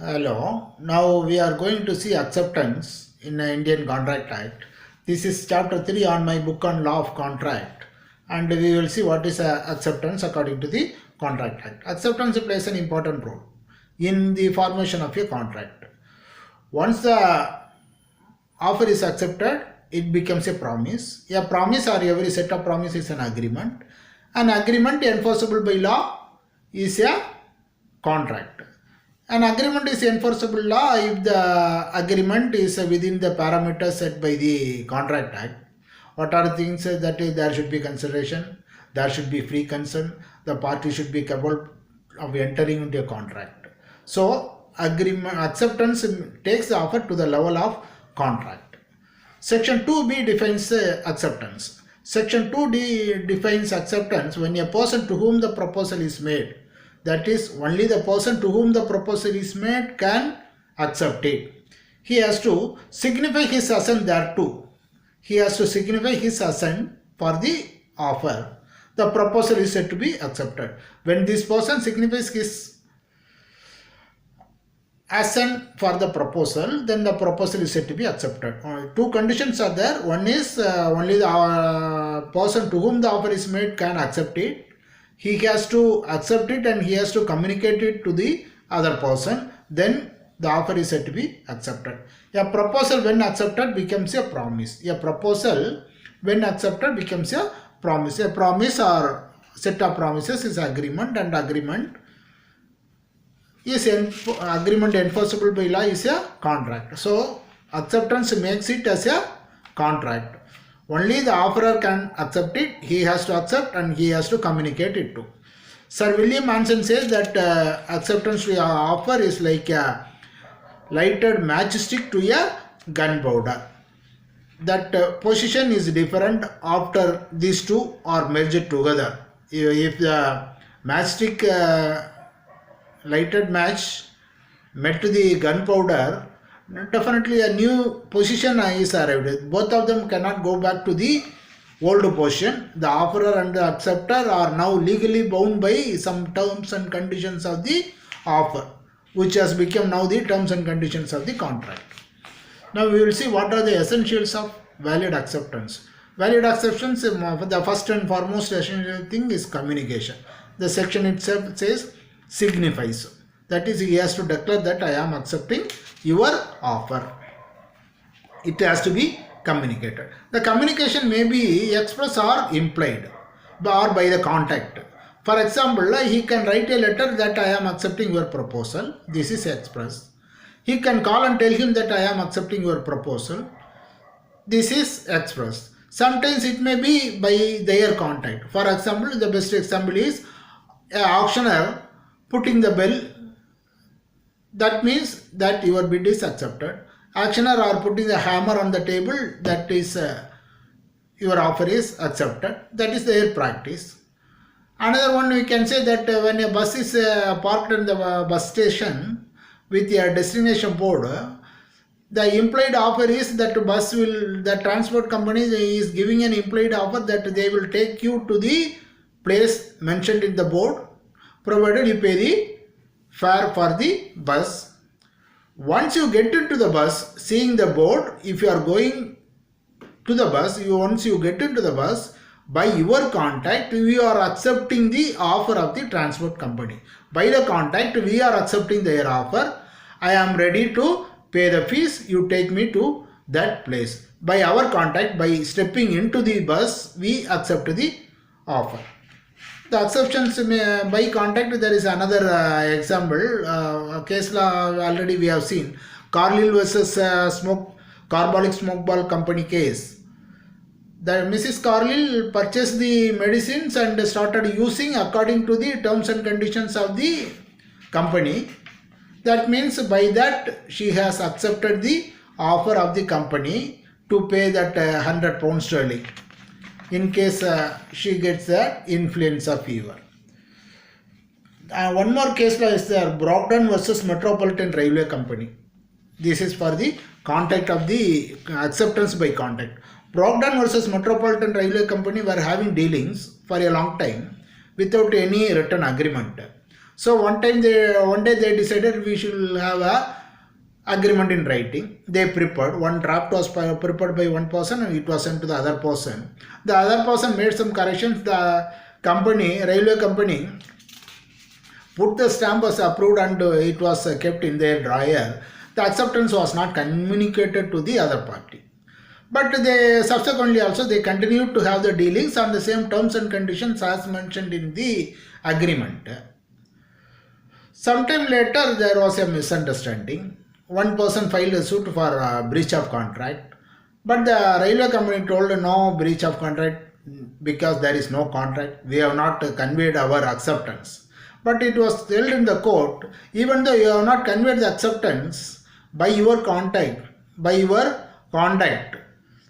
Hello. Now we are going to see acceptance in the Indian Contract Act. This is chapter 3 on my book on law of contract, and we will see what is acceptance according to the Contract Act. Acceptance plays an important role in the formation of a contract. Once the offer is accepted, it becomes a promise. A promise or every set of promise is an agreement. An agreement enforceable by law is a contract. An agreement is enforceable law if the agreement is within the parameters set by the Contract Act. What are the things that there should be consideration, there should be free consent, the party should be capable of entering into a contract. So acceptance takes the offer to the level of contract. Section 2b defines acceptance. Section 2d defines acceptance when a person to whom the proposal is made, that is, only the person to whom the proposal is made can accept it. He has to signify his assent thereto. He has to signify his assent for the offer. The proposal is said to be accepted. When this person signifies his assent for the proposal, then the proposal is said to be accepted. Two conditions are there. One is only the person to whom the offer is made can accept it. He has to accept it and he has to communicate it to the other person. Then the offer is said to be accepted. A proposal when accepted becomes a promise. A proposal when accepted becomes a promise. A promise or set of promises is agreement, and agreement enforceable by law is a contract. So acceptance makes it as a contract. Only the offerer can accept it. He has to accept and he has to communicate it too. Sir William Manson says that acceptance to an offer is like a lighted matchstick to a gunpowder. That position is different after these two are merged together. If the matchstick lighted match met to the gunpowder, definitely a new position is arrived. Both of them cannot go back to the old position. The offerer and the acceptor are now legally bound by some terms and conditions of the offer, which has become now the terms and conditions of the contract. Now we will see what are the essentials of valid acceptance. Valid acceptance, the first and foremost essential thing is communication. The section itself says signifies. That is, he has to declare that I am accepting your offer. It has to be communicated. The communication may be express or implied or by the contact. For example, he can write a letter that I am accepting your proposal. This is express. He can call and tell him that I am accepting your proposal. This is express. Sometimes it may be by their contact. For example, the best example is an auctioneer putting the bell. That means that your bid is accepted. Auctioneer are putting the hammer on the table, that is your offer is accepted. That is their practice. Another one, we can say that when a bus is parked in the bus station with a destination board, the implied offer is that the transport company is giving an implied offer that they will take you to the place mentioned in the board, provided you pay the fare for the bus. Once you get into the bus, seeing the board, if you are going to the bus, once you get into the bus, by your contact, we are accepting the offer of the transport company. By the contact, we are accepting their offer. I am ready to pay the fees. You take me to that place. By our contact, by stepping into the bus, we accept the offer. The exceptions by contact, there is another example. Case law already we have seen. Carlyle versus Carbolic Smoke Ball Company case. The Mrs. Carlyle purchased the medicines and started using according to the terms and conditions of the company. That means by that she has accepted the offer of the company to pay that £100 sterling. In case she gets the influenza fever. One more case law is there, Brockton versus Metropolitan Railway Company. This is for the contact of the acceptance by contact. Brockton versus Metropolitan Railway Company were having dealings for a long time without any written agreement. So one day they decided we should have a agreement in writing. They prepared. One draft was prepared by one person and it was sent to the other person. The other person made some corrections. The railway company, put the stamp as approved and it was kept in their drawer. The acceptance was not communicated to the other party. But they subsequently also they continued to have the dealings on the same terms and conditions as mentioned in the agreement. Sometime later there was a misunderstanding. One person filed a suit for breach of contract, but the railway company told no breach of contract because there is no contract. We have not conveyed our acceptance. But it was held in the court, even though you have not conveyed the acceptance by your conduct,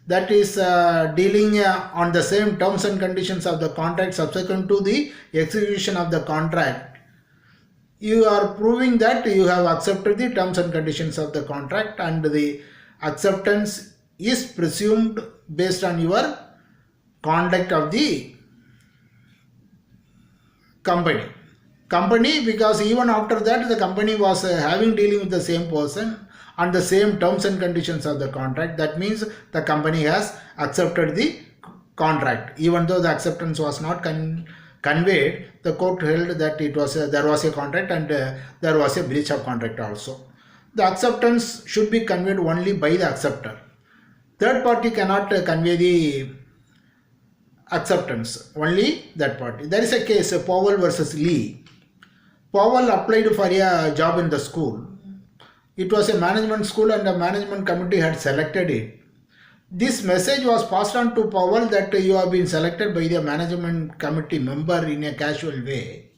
that is dealing on the same terms and conditions of the contract subsequent to the execution of the contract, you are proving that you have accepted the terms and conditions of the contract and the acceptance is presumed based on your conduct of the company, because even after that the company was having dealing with the same person on the same terms and conditions of the contract. That means the company has accepted the contract. Even though the acceptance was not conveyed, the court held that there was a contract and there was a breach of contract also. The acceptance should be conveyed only by the acceptor. Third party cannot convey the acceptance, only that party. There is a case, Powell versus Lee. Powell applied for a job in the school. It was a management school and the management committee had selected it. This message was passed on to Powell that you have been selected by the management committee member in a casual way.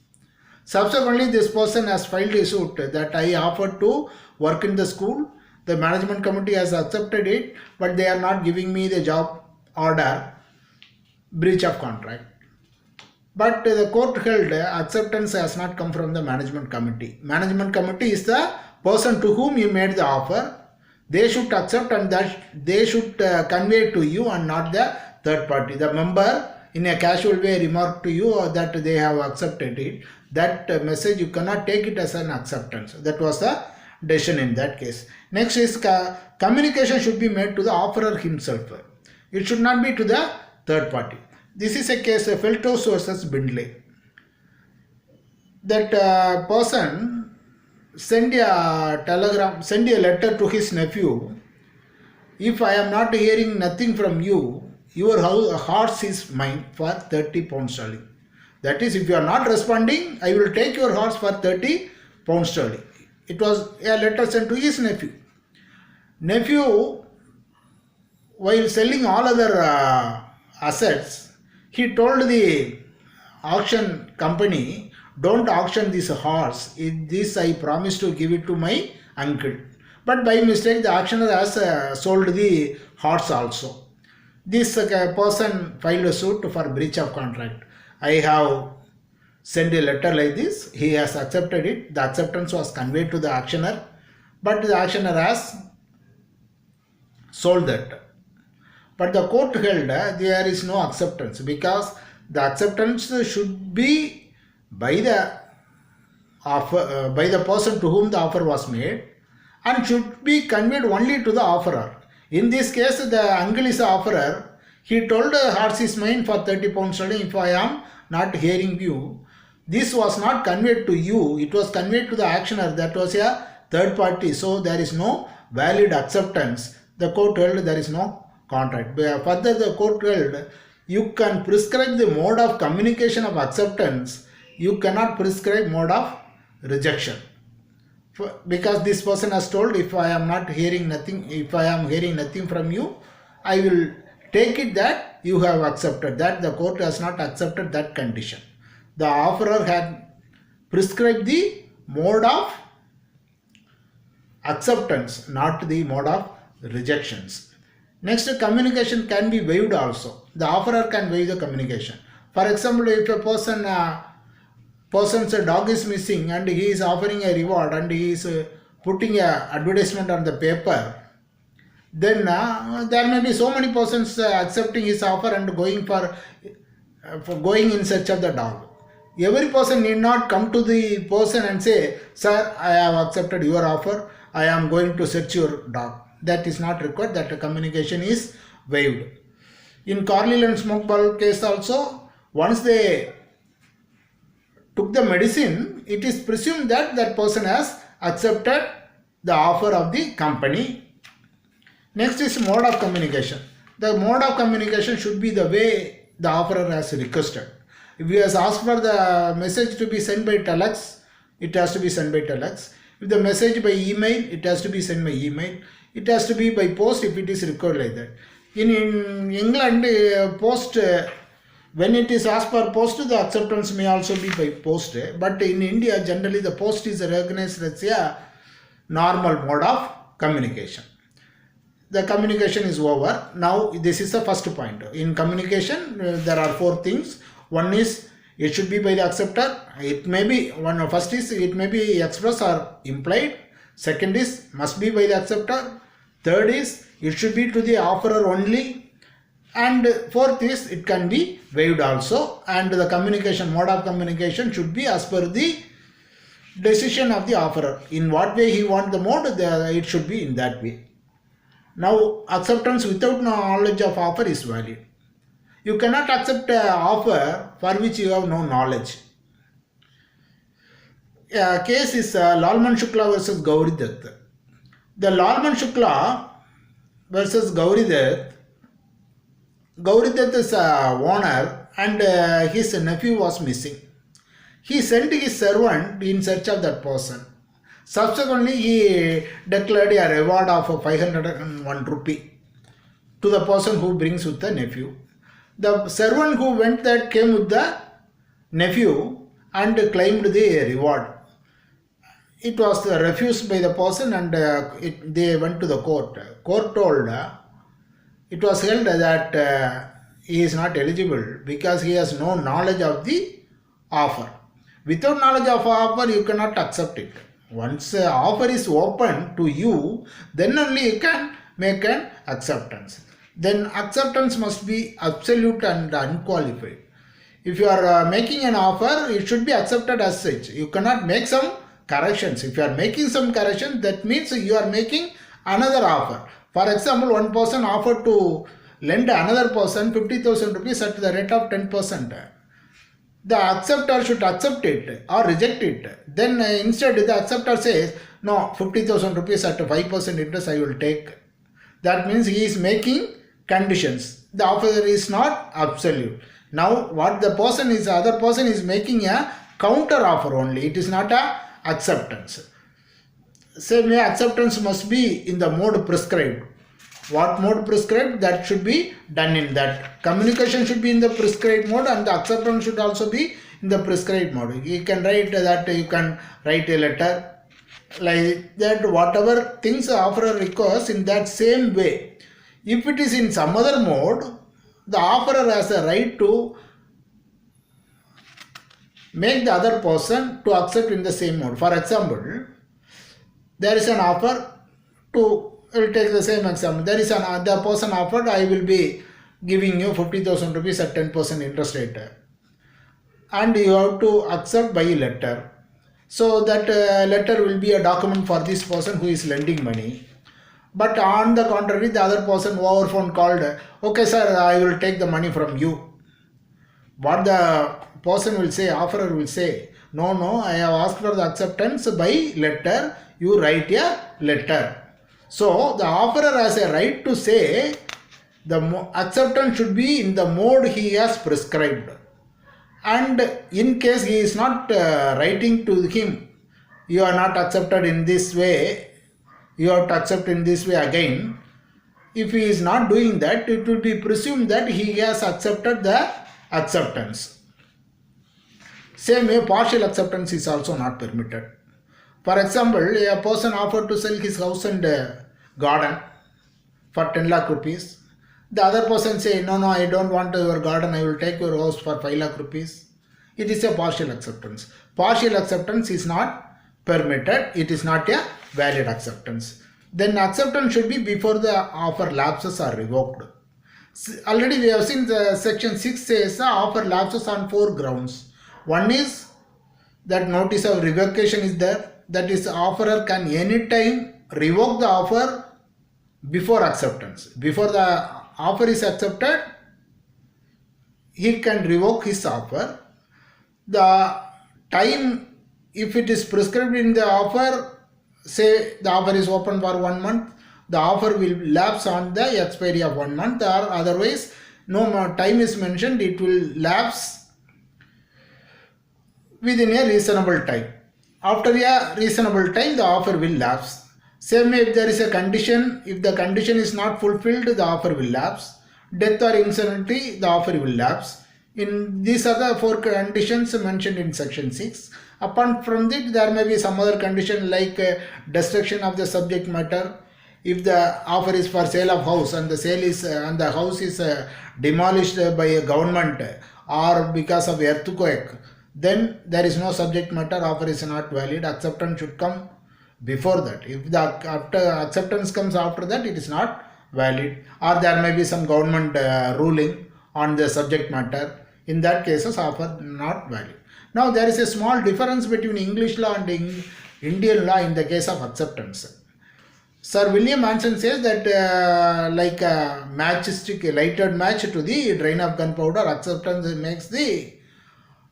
Subsequently, this person has filed a suit that I offered to work in the school. The management committee has accepted it, but they are not giving me the job order, breach of contract. But the court held acceptance has not come from the management committee. Management committee is the person to whom you made the offer. They should accept and that they should convey to you and not the third party. The member in a casual way remarked to you that they have accepted it. That message you cannot take it as an acceptance. That was the decision in that case. Next is communication should be made to the offerer himself. It should not be to the third party. This is a case of Feltos versus Bindley. That person send a letter to his nephew. If I am not hearing nothing from you, your horse is mine for 30 pounds sterling. That is, if you are not responding, I will take your horse for 30 pounds sterling. It was a letter sent to his nephew. Nephew, while selling all other assets, he told the auction company, don't auction this horse. This I promise to give it to my uncle. But by mistake, the auctioneer has sold the horse also. This person filed a suit for breach of contract. I have sent a letter like this. He has accepted it. The acceptance was conveyed to the auctioneer, but the auctioneer has sold that. But the court held there is no acceptance because the acceptance should be by the person to whom the offer was made and should be conveyed only to the offerer. In this case, the uncle is the offerer. He told the horse is mine for 30 pounds sterling if I am not hearing you. This was not conveyed to you. It was conveyed to the auctioneer. That was a third party. So there is no valid acceptance. The court held there is no contract. Further, the court held you can prescribe the mode of communication of acceptance. You cannot prescribe mode of rejection. Because this person has told if I am hearing nothing from you, I will take it that you have accepted that. The court has not accepted that condition. The offerer had prescribed the mode of acceptance, not the mode of rejections. Next, communication can be waived also. The offerer can waive the communication. For example, if a person's dog is missing and he is offering a reward and he is putting a advertisement on the paper, then there may be so many persons accepting his offer and going in search of the dog. Every person need not come to the person and say, sir, I have accepted your offer, I am going to search your dog. That is not required, that communication is waived. In Carlyle and Smokeball case also, once they took the medicine, it is presumed that that person has accepted the offer of the company. Next is mode of communication. The mode of communication should be the way the offerer has requested. If he has asked for the message to be sent by telex, it has to be sent by telex. If the message by email, it has to be sent by email. It has to be by post if it is required like that. In England, post, when it is asked for post, the acceptance may also be by post. But in India, generally the post is recognized as a normal mode of communication. The communication is over. Now this is the first point. In communication, there are four things. One is it should be by the acceptor. It may be first is it may be express or implied. Second is must be by the acceptor. Third is it should be to the offerer only. And fourth is it can be waived also. And the communication mode of communication should be as per the decision of the offerer. In what way he wants the mode, it should be in that way. Now acceptance without knowledge of offer is valid. You cannot accept an offer for which you have no knowledge. A case is Lalman Shukla versus Gauri Dutt. The Lalman Shukla versus Gauri Dutt. Gauri Dutt is a owner and his nephew was missing. He sent his servant in search of that person. Subsequently, he declared a reward of 501 rupee to the person who brings with the nephew. The servant who went there came with the nephew and claimed the reward. It was refused by the person and they went to the court. Court told it was held that he is not eligible because he has no knowledge of the offer. Without knowledge of offer, you cannot accept it. Once offer is open to you, then only you can make an acceptance. Then acceptance must be absolute and unqualified. If you are making an offer, it should be accepted as such. You cannot make some corrections. If you are making some corrections, that means you are making another offer. For example, one person offered to lend another person 50,000 rupees at the rate of 10%. The acceptor should accept it or reject it. Then instead the acceptor says, no, 50,000 rupees at 5% interest I will take. That means he is making conditions. The offer is not absolute. Now what the other person is making a counter offer only. It is not a acceptance. Same way acceptance must be in the mode prescribed. What mode prescribed, that should be done in that. Communication should be in the prescribed mode and the acceptance should also be in the prescribed mode. You can write that, you can write a letter like that, whatever things the offerer requires in that same way. If it is in some other mode, the offerer has a right to make the other person to accept in the same mode. For example, there is an offer to, I will take the same example. There is the person offered, I will be giving you 50,000 rupees at 10% interest rate. And you have to accept by letter. So that letter will be a document for this person who is lending money. But on the contrary, the other person over phone called, okay sir, I will take the money from you. What the person will say, offerer will say, no, I have asked for the acceptance by letter, you write a letter. So the offerer has a right to say the acceptance should be in the mode he has prescribed. And in case he is not writing to him, you are not accepted in this way, you have to accept in this way again. If he is not doing that, it will be presumed that he has accepted the acceptance. Same way, partial acceptance is also not permitted. For example, a person offered to sell his house and garden for 10 lakh rupees. The other person say, no, I don't want your garden, I will take your house for 5 lakh rupees. It is a partial acceptance. Partial acceptance is not permitted. It is not a valid acceptance. Then acceptance should be before the offer lapses are revoked. Already we have seen the section 6 says the offer lapses on 4 grounds. One is that notice of revocation is there. That is, offerer can anytime revoke the offer before acceptance. Before the offer is accepted, he can revoke his offer. The time, if it is prescribed in the offer, say the offer is open for 1 month, the offer will lapse on the expiry of 1 month, or otherwise no more time is mentioned, it will lapse within a reasonable time. After a reasonable time, the offer will lapse. Same if there is a condition, if the condition is not fulfilled, the offer will lapse. Death or insanity, the offer will lapse. These are the 4 conditions mentioned in section 6. Apart from that, there may be some other condition like destruction of the subject matter. If the offer is for sale of house and the sale is and the house is demolished by a government or because of earthquake, then there is no subject matter, offer is not valid. Acceptance should come before that. If the acceptance comes after that, it is not valid, or there may be some government ruling on the subject matter. In that cases, offer not valid. Now there is a small difference between English law and Indian law in the case of acceptance. Sir William Anson says that like a matchstick, a lighted match to the drain of gunpowder, acceptance makes the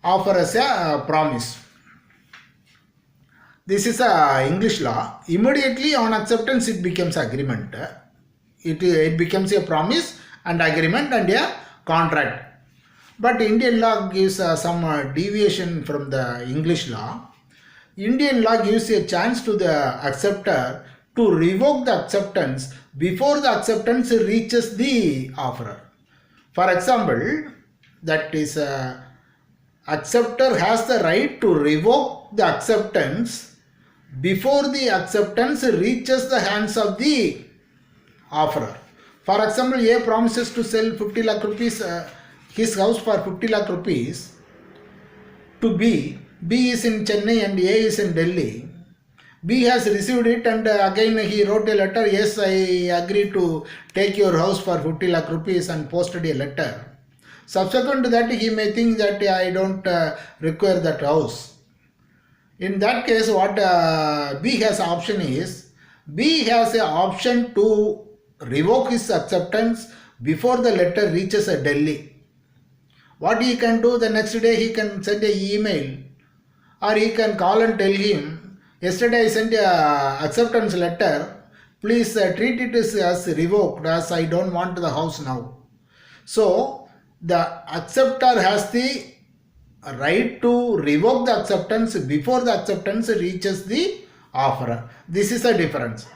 offer as a promise. This is a English law. Immediately on acceptance, it becomes agreement. It becomes a promise and agreement and a contract. But Indian law gives some deviation from the English law. Indian law gives a chance to the acceptor to revoke the acceptance before the acceptance reaches the offerer. For example, that is acceptor has the right to revoke the acceptance before the acceptance reaches the hands of the offerer. For example, A promises to sell 50 lakh rupees, his house for 50 lakh rupees to B. B is in Chennai and A is in Delhi. B has received it and again he wrote a letter, yes, I agree to take your house for 50 lakh rupees, and posted a letter. Subsequent to that, he may think that I don't require that house. In that case, what B has option is, B has an option to revoke his acceptance before the letter reaches Delhi. What he can do, the next day he can send an email, or he can call and tell him, yesterday I sent a acceptance letter, please treat it as revoked, as I don't want the house now. So the acceptor has the right to revoke the acceptance before the acceptance reaches the offerer. This is a difference.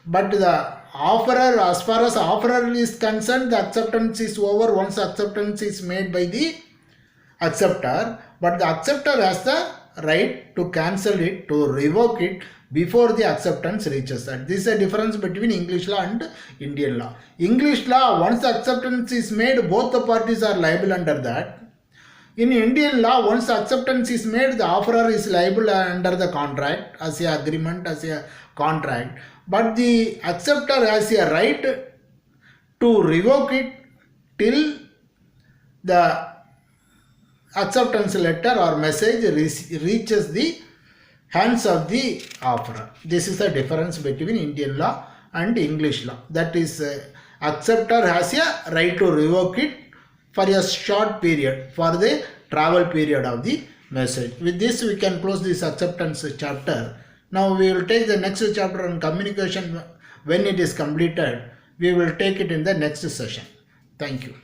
But the offerer, as far as offerer is concerned, the acceptance is over once acceptance is made by the acceptor. But the acceptor has the right to cancel it, to revoke it before the acceptance reaches that. This is a difference between English law and Indian law. English law, once the acceptance is made, both the parties are liable under that. In Indian law, once acceptance is made, the offerer is liable under the contract, as a agreement, as a contract. But the acceptor has a right to revoke it till the acceptance letter or message reaches the hands of the offerer. This is the difference between Indian law and English law. That is, acceptor has a right to revoke it for a short period, for the travel period of the message. With this, we can close this acceptance chapter. Now we will take the next chapter on communication. When it is completed, we will take it in the next session. Thank you.